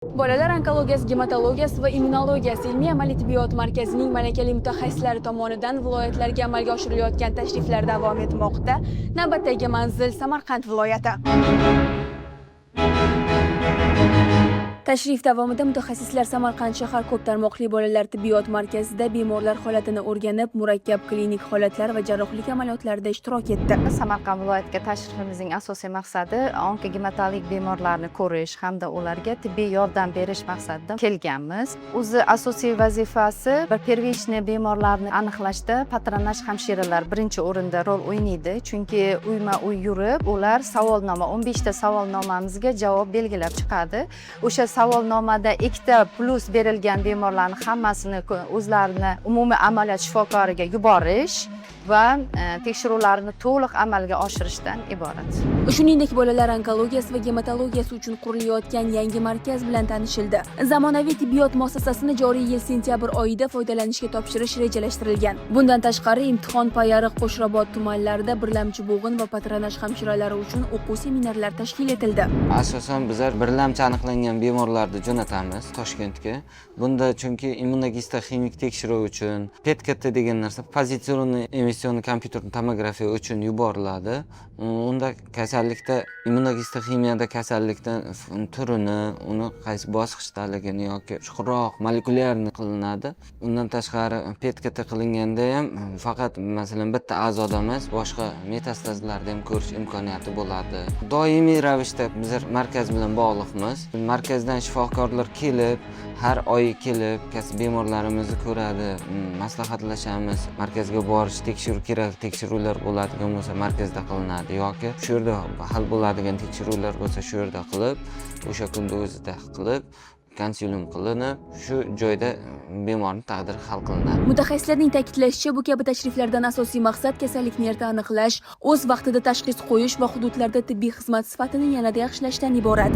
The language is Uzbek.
Bolalar onkologiyasi, gematologiyasi va immunologiyasi ilmiy-amaliy tibbiyot markazining malakali mutaxassislari tomonidan viloyatlarga amalga oshirilayotgan tashriflar davom etmoqda. Navbatdagi manzil Samarqand viloyati. Tashrif davomida mutaxassislar Samarqand shahar ko'p tarmoqli bolalar tibbiyot markazida bemorlar holatini o'rganib, murakkab klinik holatlar va jarrohlik amaliyotlarida ishtirok etdi. Samarqand viloyatiga tashrifimizning asosiy maqsadi onkogematologik bemorlarni ko'rish hamda ularga tibbiy yordam berish maqsadida kelganmiz. O'zi asosiy vazifasi первичный bemorlarni aniqlashda patronaj hamshiralar birinchi o'rinda rol o'ynaydi. Chunki uyma-uy yurib, ular savolnoma 15 ta savolnomamizga javob belgilab chiqadi. O'sha savolnomada 2 ta plus berilgan bemorlarni hammasini o'zlarini umumiy amaliyot shifokoriga yuborish va tekshiruvlarni to'liq amalga oshirishdan iborat. Shuningdek, bolalar onkologiyasi va gematologiyasi uchun qurilayotgan yangi markaz bilan tanishildi. Zamonaviy tibbiyot muassasasini joriy yil sentyabr oyida foydalanishga topshirish rejalashtirilgan. Bundan tashqari, Imtihon, Payariq, Qo'shrabot tumanlarida birlamchi bo'g'in va patronaj hamshiralari uchun o'quv seminarlar tashkil etildi. Asosan bizlar birlamchi aniqlangan bemorlarni jo'natamiz Toshkentga. Bunda chunki immunogistoximik tekshiruv uchun PET-CT degan narsa pozitsionniy emission kompyuter tomografiya uchun yuboriladi. Unda kasallikda immunogistoximiyada kasallikdan turini, uni qaysi bosqichdaligini yoki chuqurroq molekulyarni qilinadi. Undan tashqari PET-CT qilinganda ham faqat masalan bitta a'zoda emas, boshqa metastazlarni ham ko'rish imkoniyati bo'ladi. Doimiy ravishda biz markaz bilan bog'liqmiz. Markazdan shifokorlar kelib, har oy kelib, bemorlarimizni ko'radi, maslahatlashamiz. Markazga borish, tekshiruv kerak, tekshiruvlar bo'ladigan bo'lsa markazda qilinadi yoki shu yerda hal bo'ladigan tekshiruvlar bo'lsa shu yerda qilib, o'sha kunda o'zida qilib, konsilyum qilinib, shu joyda bemorning taqdiri hal qilinadi. Mutaxassislarning ta'kidlashicha, bu kabi tashriflardan asosiy maqsad kasallikni erta aniqlash, o'z vaqtida tashxis qo'yish va hududlarda tibbiy xizmat sifatini yanada yaxshilashdan iborat.